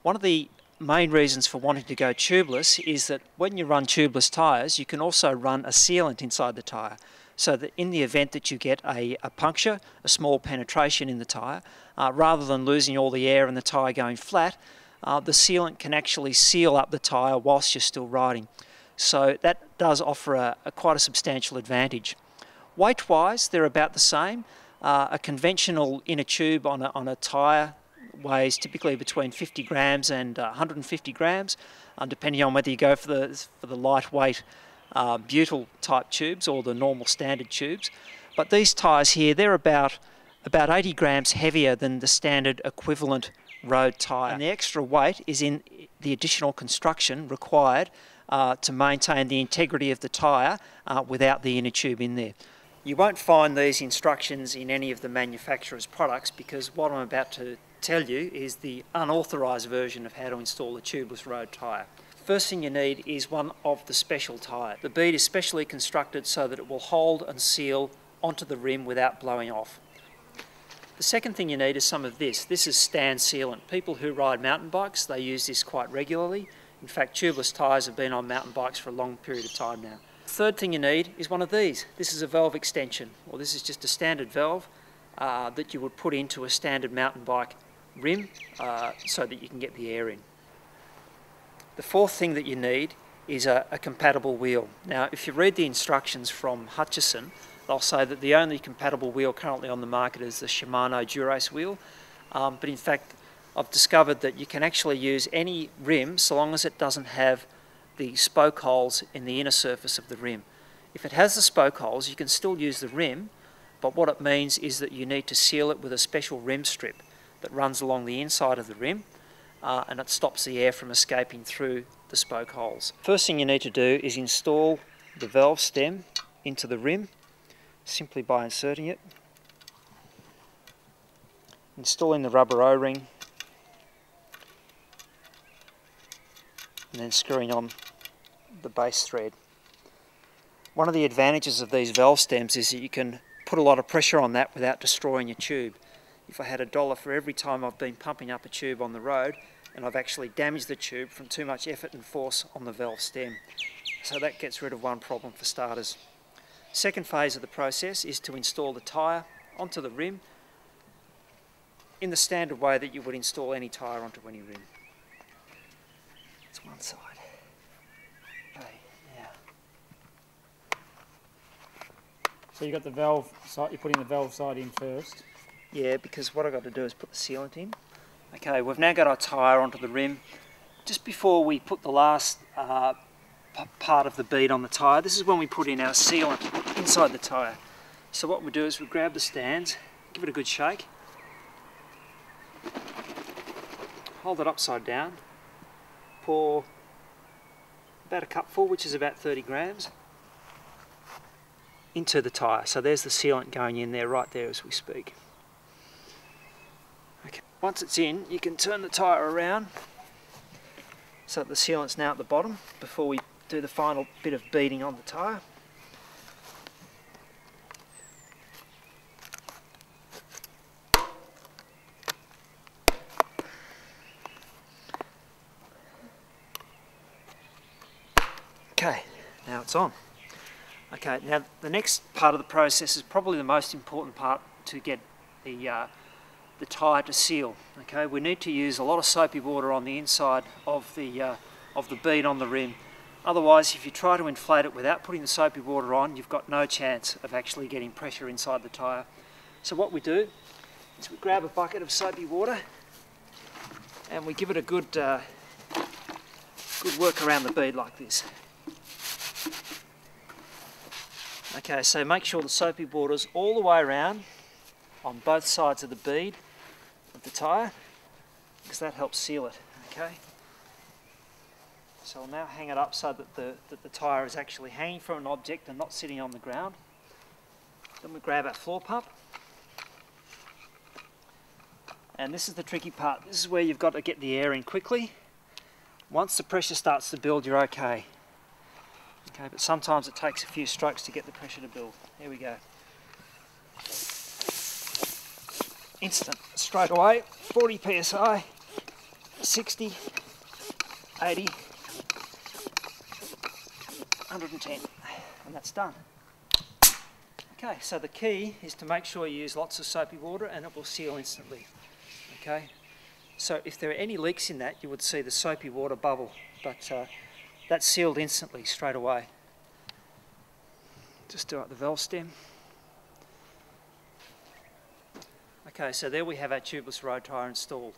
One of the main reasons for wanting to go tubeless is that when you run tubeless tyres, you can also run a sealant inside the tyre, so that in the event that you get a puncture, a small penetration in the tyre, rather than losing all the air and the tyre going flat, the sealant can actually seal up the tyre whilst you're still riding. So that does offer quite a substantial advantage. Weight-wise, they're about the same. A conventional inner tube on a tyre weighs typically between 50 grams and 150 grams, depending on whether you go for the lightweight butyl type tubes or the normal standard tubes. But these tyres here, they're about 80 grams heavier than the standard equivalent road tyre. And the extra weight is in the additional construction required to maintain the integrity of the tyre without the inner tube in there. You won't find these instructions in any of the manufacturer's products, because what I'm about to tell you is the unauthorised version of how to install a tubeless road tyre. First thing you need is one of the special tyre. The bead is specially constructed so that it will hold and seal onto the rim without blowing off. The second thing you need is some of this. This is stand sealant. People who ride mountain bikes, they use this quite regularly. In fact, tubeless tyres have been on mountain bikes for a long period of time now. Third thing you need is one of these. This is a valve extension, or this is just a standard valve that you would put into a standard mountain bike rim so that you can get the air in. The fourth thing that you need is a compatible wheel. Now, if you read the instructions from Hutchison, they'll say that the only compatible wheel currently on the market is the Shimano Durace wheel, but in fact I've discovered that you can actually use any rim so long as it doesn't have the spoke holes in the inner surface of the rim. If it has the spoke holes, you can still use the rim, but what it means is that you need to seal it with a special rim strip that runs along the inside of the rim, and it stops the air from escaping through the spoke holes. First thing you need to do is install the valve stem into the rim, simply by inserting it, installing the rubber O-ring, and then screwing on the base thread. One of the advantages of these valve stems is that you can put a lot of pressure on that without destroying your tube. If I had $1 for every time I've been pumping up a tube on the road and I've actually damaged the tube from too much effort and force on the valve stem. So that gets rid of one problem for starters. Second phase of the process is to install the tyre onto the rim in the standard way that you would install any tyre onto any rim. That's one side. Okay, now. So you got the valve side, you're putting the valve side in first? Yeah, because what I've got to do is put the sealant in. Okay, we've now got our tyre onto the rim. Just before we put the last part of the bead on the tyre, this is when we put in our sealant inside the tyre. So what we do is we grab the stands, give it a good shake, hold it upside down, pour about a cupful, which is about 30 grams, into the tyre. So there's the sealant going in there, right there as we speak. Okay. Once it's in, you can turn the tyre around so that the sealant's now at the bottom before we do the final bit of beading on the tyre. Okay, now it's on. Okay, now the next part of the process is probably the most important part to get the tyre to seal. Okay, we need to use a lot of soapy water on the inside of the bead on the rim. Otherwise, if you try to inflate it without putting the soapy water on, you've got no chance of actually getting pressure inside the tyre. So what we do is we grab a bucket of soapy water and we give it a good work around the bead like this. Okay, so make sure the soapy water's all the way around on both sides of the bead of the tyre, because that helps seal it. Okay. So I'll now hang it up so that the tyre is actually hanging from an object and not sitting on the ground. Then we grab our floor pump. And this is the tricky part. This is where you've got to get the air in quickly. Once the pressure starts to build, you're okay. Okay, but sometimes it takes a few strokes to get the pressure to build. Here we go. Instant, straight away, 40 psi. 60, 80, 110, and that's done. Okay, so the key is to make sure you use lots of soapy water and it will seal instantly. Okay, so if there are any leaks in that, you would see the soapy water bubble, but that's sealed instantly straight away. Just do up the valve stem. Okay, so there we have our tubeless road tyre installed.